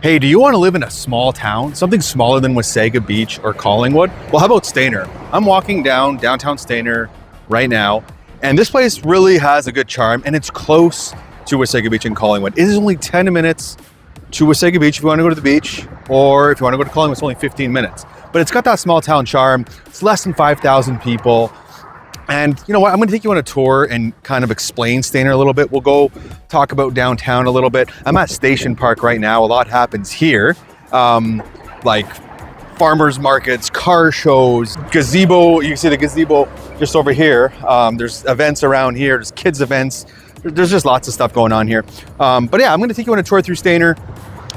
Hey, do you want to live in a small town? Something smaller than Wasaga Beach or Collingwood? Well, how about Stayner? I'm walking down downtown Stayner right now, and this place really has a good charm, and it's close to Wasaga Beach and Collingwood. It is only 10 minutes to Wasaga Beach if you want to go to the beach, or if you want to go to Collingwood, it's only 15 minutes. But it's got that small town charm. It's less than 5,000 people. And you know what, I'm gonna take you on a tour and kind of explain Stayner a little bit. We'll go talk about downtown a little bit. I'm at Station Park right now. A lot happens here, like farmers markets, car shows, gazebo. You can see the gazebo just over here. There's events around here, there's kids events. There's just lots of stuff going on here. But yeah, I'm gonna take you on a tour through Stayner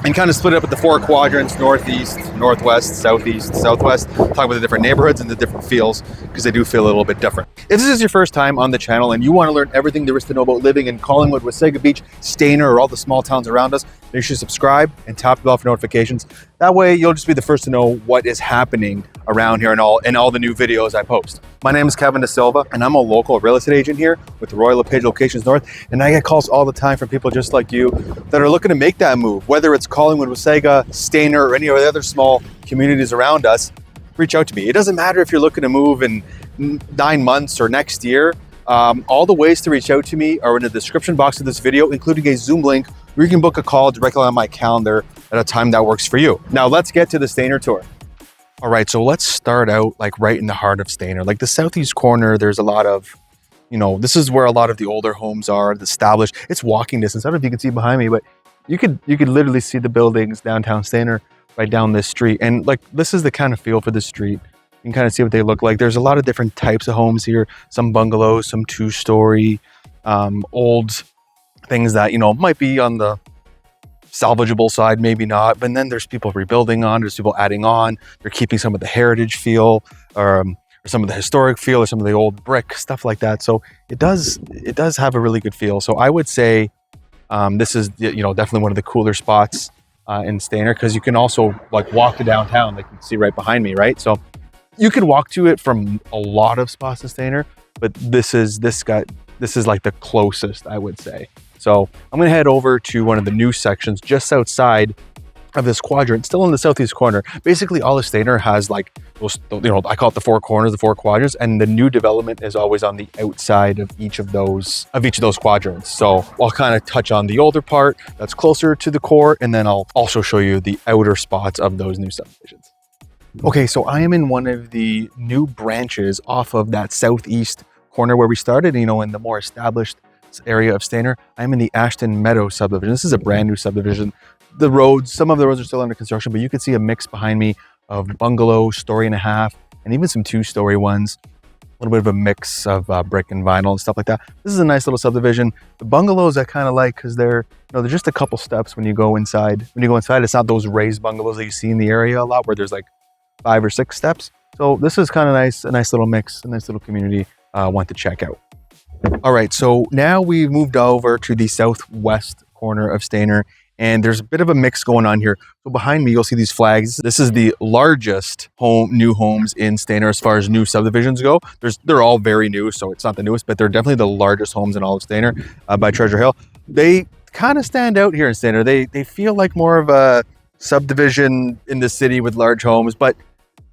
and kind of split it up into 4 quadrants: northeast, northwest, southeast, southwest. Talk about the different neighborhoods and the different feels, because they do feel a little bit different. If this is your first time on the channel and you want to learn everything there is to know about living in Collingwood, Wasaga Beach, Stayner, or all the small towns around us, make sure you subscribe and tap the bell for notifications. That way you'll just be the first to know what is happening around here and all the new videos I post. My name is Kevin Da Silva, and I'm a local real estate agent here with the Royal LePage Locations North, and I get calls all the time from people just like you that are looking to make that move. Whether it's Collingwood, Wasaga, Stayner, or any of the other small communities around us, reach out to me. It doesn't matter if you're looking to move in 9 months or next year. All the ways to reach out to me are in the description box of this video, including a Zoom link where you can book a call directly on my calendar at a time that works for you. Now let's get to the Stayner tour. All right, so let's start out like right in the heart of Stayner. Like the southeast corner, there's a lot of, this is where a lot of the older homes are, the established. It's walking distance. I don't know if you can see behind me, but you could literally see the buildings downtown Stayner right down this street. And like, this is the kind of feel for the street. You can kind of see what they look like. There's a lot of different types of homes here. Some bungalows, some 2-story, old things that, might be on the salvageable side, maybe not. But then there's people rebuilding on, there's people adding on. They're keeping some of the heritage feel, or some of the historic feel, or some of the old brick, stuff like that. So it does have a really good feel. So I would say this is, definitely one of the cooler spots in Stayner, because you can also like walk to downtown, like you can see right behind me, right? So you can walk to it from a lot of spots in Stayner, but this is like the closest, I would say. So I'm gonna head over to one of the new sections just outside of this quadrant, still in the southeast corner. Basically all of Stayner has like those, I call it the 4 corners, the 4 quadrants, and the new development is always on the outside of each of those quadrants. So I'll kind of touch on the older part that's closer to the core, and then I'll also show you the outer spots of those new subdivisions. Okay, so I am in one of the new branches off of that southeast corner where we started, in the more established area of Stayner. I'm in the Ashton Meadow subdivision. This is a brand new subdivision. The roads, some of the roads are still under construction, but you can see a mix behind me of bungalow, 1.5 story, and even some 2-story ones. A little bit of a mix of brick and vinyl and stuff like that. This is a nice little subdivision. The bungalows I kind of like because they're just a couple steps when you go inside. When you go inside, it's not those raised bungalows that you see in the area a lot where there's like 5 or 6 steps. So this is kind of nice, a nice little mix, a nice little community one to check out. All right, so now we've moved over to the southwest corner of Stayner, and there's a bit of a mix going on here. So behind me, you'll see these flags. This is the largest new homes in Stayner as far as new subdivisions go. They're all very new, so it's not the newest, but they're definitely the largest homes in all of Stayner by Treasure Hill. They kind of stand out here in Stayner. They feel like more of a subdivision in the city with large homes, but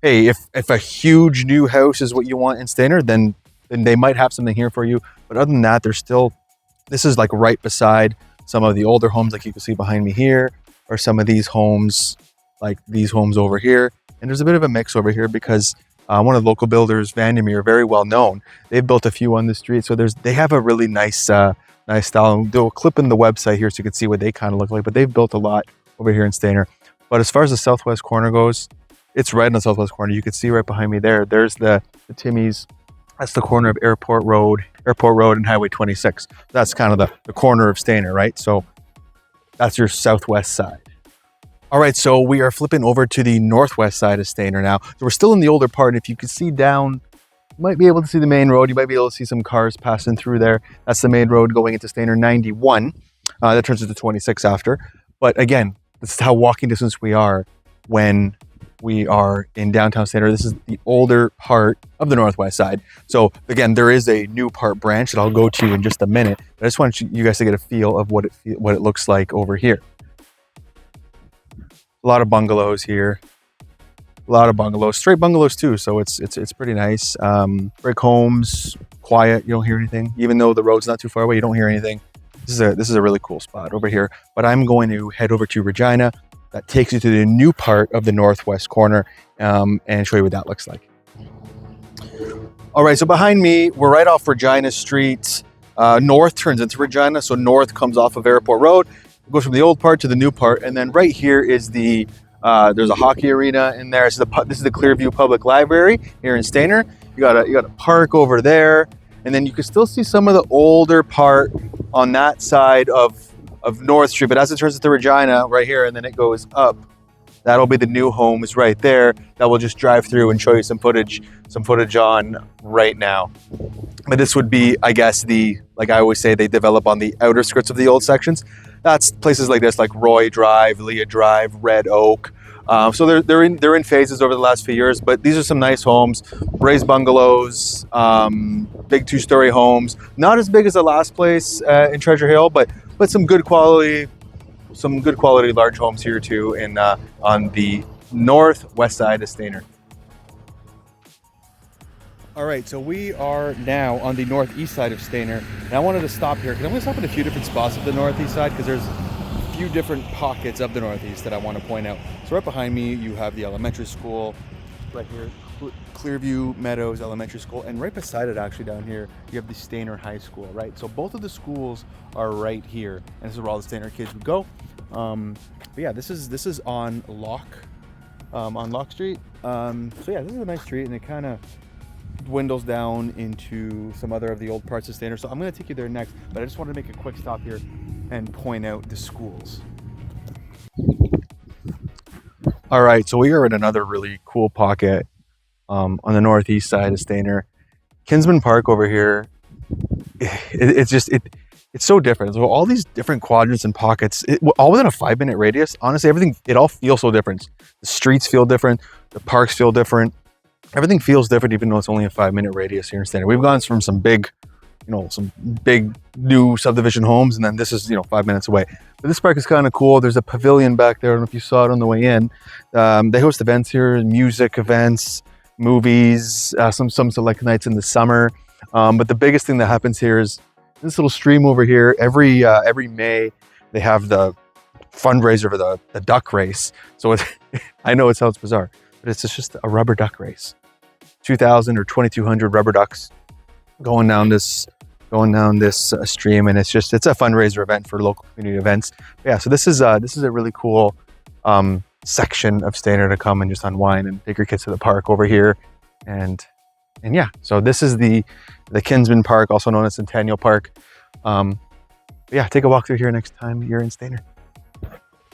hey, if a huge new house is what you want in Stayner, then they might have something here for you. But other than that, this is like right beside some of the older homes, like you can see behind me here, or some of these homes, like these homes over here. And there's a bit of a mix over here because one of the local builders, Vandermeer, very well known. They've built a few on the street. So they have a really nice style. And they'll clip in the website here so you can see what they kind of look like, but they've built a lot over here in Stayner. But as far as the southwest corner goes, it's right in the southwest corner. You can see right behind me there's the Timmy's. That's the corner of Airport Road and Highway 26. That's kind of the corner of Stayner, right? So that's your southwest side. All right, so we are flipping over to the northwest side of Stayner now. So we're still in the older part, and if you can see down, you might be able to see the main road. You might be able to see some cars passing through there. That's the main road going into Stayner 91. That turns into 26 after. But again, this is how walking distance we are when we are in downtown Stayner. This is the older part of the northwest side. So again, there is a new part branch that I'll go to in just a minute. But I just want you guys to get a feel of what it looks like over here. A lot of bungalows here. A lot of bungalows, straight bungalows too. So it's pretty nice. Brick homes, quiet. You don't hear anything, even though the road's not too far away. You don't hear anything. This is a really cool spot over here. But I'm going to head over to Regina. That takes you to the new part of the northwest corner, and show you what that looks like. All right, so behind me, we're right off Regina Street. North turns into Regina, so north comes off of Airport Road. It goes from the old part to the new part, and then right here is the there's a hockey arena in there. So this is the Clearview Public Library here in Stayner. You got a park over there, and then you can still see some of the older part on that side of North Street. But as it turns into Regina right here, and then it goes up, that'll be the new homes right there that we'll just drive through and show you some footage on right now. But this would be, I guess, like I always say, they develop on the outer skirts of the old sections. That's places like this, like Roy Drive, Leah Drive, Red Oak. So they're in phases over the last few years, but these are some nice homes, raised bungalows, big 2-story homes. Not as big as the last place in Treasure Hill, but some good quality large homes here too on the northwest side of Stayner. All right, so we are now on the northeast side of Stayner, and I wanted to stop here because I'm going to stop at a few different spots of the northeast side because there's a few different pockets of the northeast that I want to point out. So right behind me, you have the elementary school, right here, Clearview Meadows Elementary School, and right beside it, actually down here, you have the Stayner High School, right? So both of the schools are right here, and this is where all the Stayner kids would go. But yeah, this is on Lock Street. So yeah, this is a nice street, and it kind of dwindles down into some other of the old parts of Stayner. So I'm going to take you there next, but I just wanted to make a quick stop here and point out the schools. All right, so we are in another really cool pocket on the northeast side of Stayner. Kinsmen Park over here, it's so different. So all these different quadrants and pockets, all within a 5-minute radius. Honestly, it all feels so different. The streets feel different. The parks feel different. Everything feels different, even though it's only a 5-minute radius here in Stayner. We've gone from some big new subdivision homes, and then this is 5 minutes away. But this park is kind of cool. There's a pavilion back there. I don't know if you saw it on the way in. They host events here, music events, movies, some select nights in the summer. But the biggest thing that happens here is this little stream over here. Every May they have the fundraiser for the duck race. So I know it sounds bizarre, but it's just a rubber duck race. 2,000 or 2,200 rubber ducks going down this stream, and it's a fundraiser event for local community events. But yeah, so this is a really cool section of Stayner to come and just unwind and take your kids to the park over here, and yeah. So this is the Kinsmen Park, also known as Centennial Park. Yeah, take a walk through here next time you're in Stayner.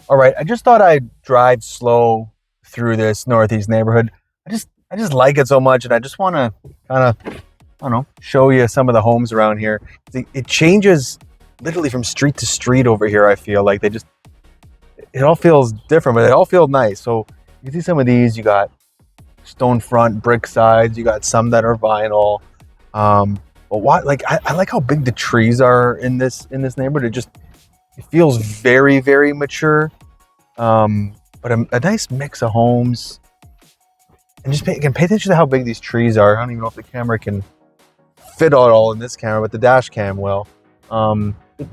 All right, I just thought I'd drive slow through this northeast neighborhood. I just like it so much, and I just want to kind of, I don't know, show you some of the homes around here. It changes literally from street to street over here. I feel like it all feels different, but they all feel nice. So you can see some of these. You got stone front, brick sides. You got some that are vinyl. But I like how big the trees are in this neighborhood. It feels very, very mature. But a nice mix of homes. And just pay attention to how big these trees are. I don't even know if the camera can fit it all in this camera, but the dash cam will.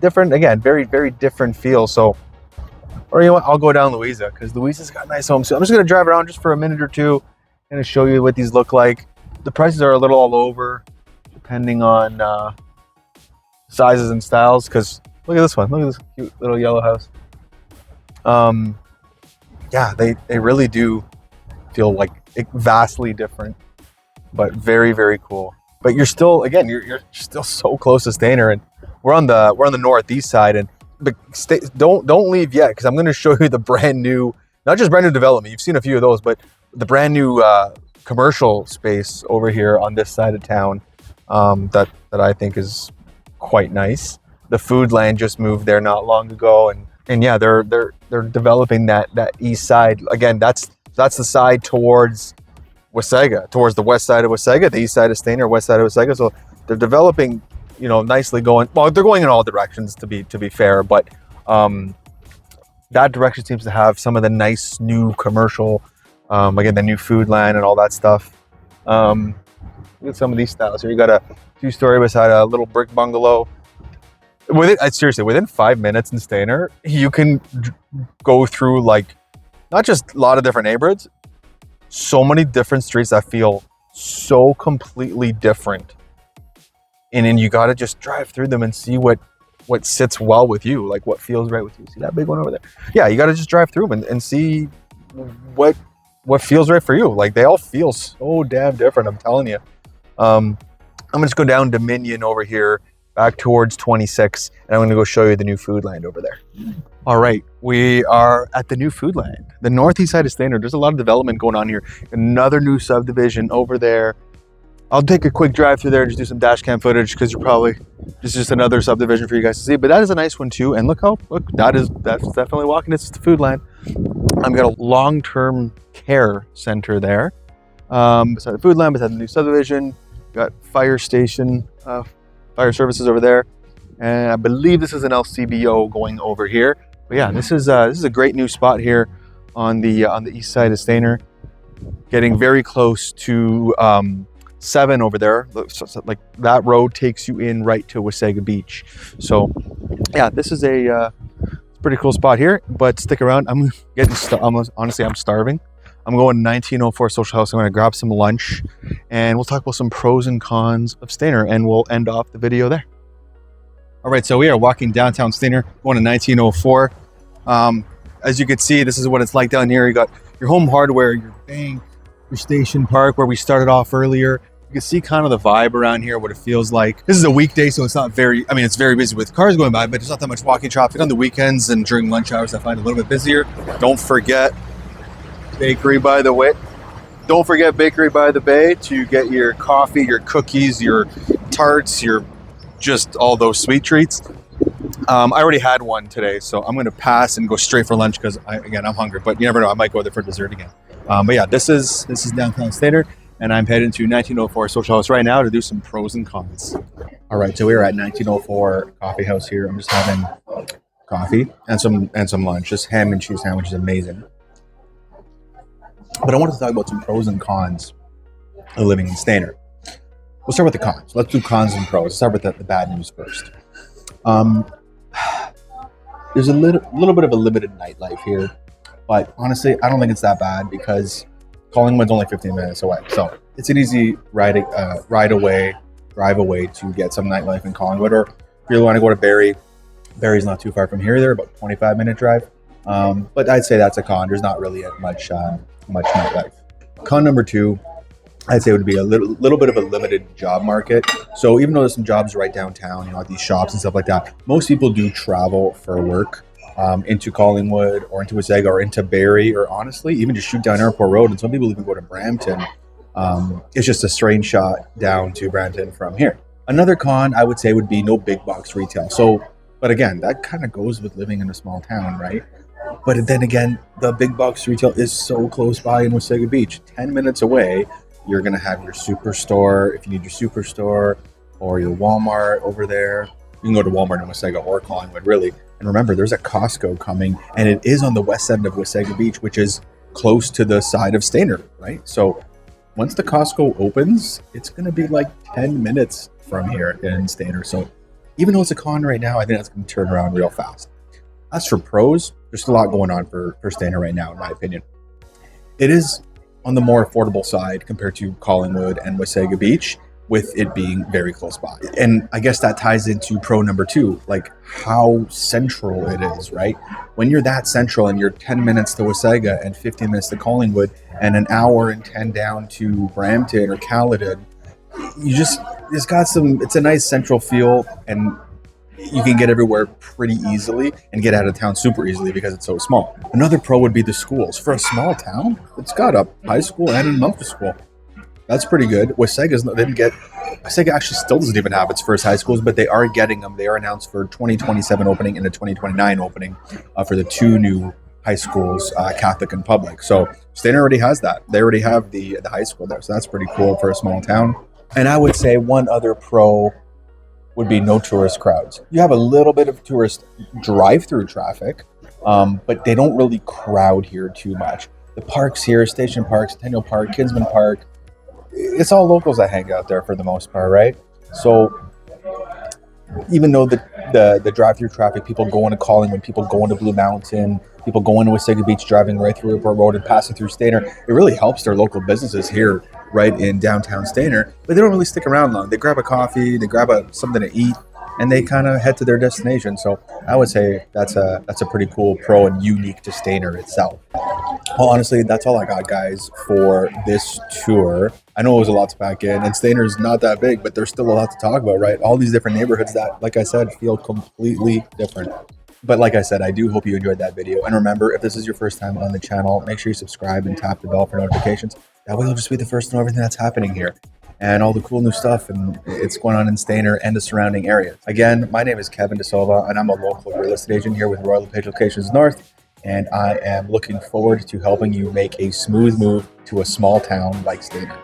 Different, again, very, very different feel. So, or you know what, I'll go down Louisa, because Louisa's got nice homes. So I'm just going to drive around just for a minute or two and show you what these look like. The prices are a little all over, depending on sizes and styles. Because look at this one. Look at this cute little yellow house. Yeah, they really do feel like vastly different, but very, very cool. But you're still, again, you're still so close to Stayner, and we're on the northeast side. But don't leave yet, because I'm going to show you the brand new, not just brand new development. You've seen a few of those, but the brand new commercial space over here on this side of town that I think is quite nice. The Foodland just moved there not long ago, and yeah, they're developing that east side. Again, that's the side towards Wasaga, towards the west side of Wasaga, the east side of Stayner, west side of Wasaga. So they're developing, nicely going. Well, they're going in all directions to be fair, but that direction seems to have some of the nice new commercial, again, the new Foodland and all that stuff. Look at some of these styles here. You got a 2-story beside a little brick bungalow. Seriously, within 5 minutes in Stayner, you can go through like, not just a lot of different neighborhoods, so many different streets that feel so completely different. And then you got to just drive through them and see what sits well with you, like what feels right with you. See that big one over there? Yeah, you got to just drive through them and see what feels right for you. Like they all feel so damn different, I'm telling you. I'm gonna just go down Dominion over here, back towards 26, and I'm gonna go show you the new Foodland over there. All right, we are at the new Foodland, the northeast side of Stayner. There's a lot of development going on here. Another new subdivision over there. I'll take a quick drive through there and just do some dash cam footage because this is just another subdivision for you guys to see. But that is a nice one too. And look, that's definitely walking distance to Foodland. I've got a long-term care center there. Beside the Foodland, beside the new subdivision. Got fire station, fire services over there. And I believe this is an LCBO going over here. But yeah, this is a great new spot here on the east side of Stayner. Getting very close to 7 over there. Like that road takes you in right to Wasaga Beach. So yeah, this is a pretty cool spot here. But stick around. Honestly, I'm starving. I'm going to 1904 Social House. I'm going to grab some lunch and we'll talk about some pros and cons of Stayner and we'll end off the video there. All right, so we are walking downtown Stayner, going to 1904. As you can see, this is what it's like down here. You got your home hardware, your bank, your station park where we started off earlier. You can see kind of the vibe around here, what it feels like. This is a weekday, so it's not it's very busy with cars going by, but there's not that much walking traffic. On the weekends and during lunch hours, I find it a little bit busier. Don't forget Bakery by the Way. Don't forget Bakery by the Bay to get your coffee, your cookies, your tarts, your just all those sweet treats. I already had one today, so I'm going to pass and go straight for lunch because I'm hungry. But you never know, I might go there for dessert again. But yeah, this is downtown Stayner, and I'm heading to 1904 Social House right now to do some pros and cons. All right, so we're at 1904 Coffee House here. I'm just having coffee and some lunch. Just ham and cheese sandwich is amazing. But I wanted to talk about some pros and cons of living in Stayner. We'll start with the cons. Let's do cons and pros. Let's start with the bad news first. There's a little bit of a limited nightlife here, but honestly, I don't think it's that bad because Collingwood's only 15 minutes away. So it's an easy drive away to get some nightlife in Collingwood. Or if you want to go to Barrie, Barrie's not too far from here. They're about 25-minute drive. But I'd say that's a con. There's not really much nightlife. Con number 2, I'd say would be a little bit of a limited job market. So even though there's some jobs right downtown, at these shops and stuff like that, most people do travel for work into Collingwood or into Wasaga or into Barrie, or honestly, even just shoot down Airport Road. And some people even go to Brampton. It's just a straight shot down to Brampton from here. Another con I would say would be no big box retail. But again, that kind of goes with living in a small town, right? But then again, the big box retail is so close by in Wasaga Beach, 10 minutes away. You're going to have your superstore, if you need your superstore, or your Walmart over there. You can go to Walmart in Wasaga or Collingwood, really. And remember, there's a Costco coming, and it is on the west end of Wasaga Beach, which is close to the side of Stayner, right? So once the Costco opens, it's going to be like 10 minutes from here in Stayner. So even though it's a con right now, I think that's going to turn around real fast. As for pros, there's a lot going on for Stayner right now, in my opinion. It is on the more affordable side compared to Collingwood and Wasaga Beach, with it being very close by. And I guess that ties into pro number 2, like how central it is, right? When you're that central and you're 10 minutes to Wasaga and 15 minutes to Collingwood and an hour and 10 down to Brampton or Caledon, it's a nice central feel, and you can get everywhere pretty easily and get out of town super easily because it's so small. Another pro would be the schools. For a small town, it's got a high school and an elementary school. That's pretty good. Wasaga actually still doesn't even have its first high schools, but they are getting them. They are announced for 2027 opening and a 2029 opening for the 2 new high schools, Catholic and public. So Stayner already has that. They already have the high school there. So that's pretty cool for a small town. And I would say one other pro would be no tourist crowds. You have a little bit of tourist drive-through traffic, but they don't really crowd here too much. The parks here, Station Park, Centennial Park, Kinsmen Park, it's all locals that hang out there for the most part, right? So even though the drive-through traffic, people going to Collingwood, people going to Blue Mountain, people going to Wasaga Beach, driving right through Airport Road and passing through Stayner, it really helps their local businesses here right in downtown Stayner, but they don't really stick around long. They grab a coffee, they grab something to eat, and they kind of head to their destination. So I would say that's a pretty cool pro and unique to Stayner itself. Well, honestly, that's all I got, guys, for this tour. I know it was a lot to pack in, and Stayner's not that big, but there's still a lot to talk about, right? All these different neighborhoods that, like I said, feel completely different. But like I said, I do hope you enjoyed that video. And remember, if this is your first time on the channel, make sure you subscribe and tap the bell for notifications. That way you'll just be the first to know everything that's happening here and all the cool new stuff and it's going on in Stayner and the surrounding areas. Again, my name is Kevin DeSilva, and I'm a local real estate agent here with Royal LePage Locations North. And I am looking forward to helping you make a smooth move to a small town like Stayner.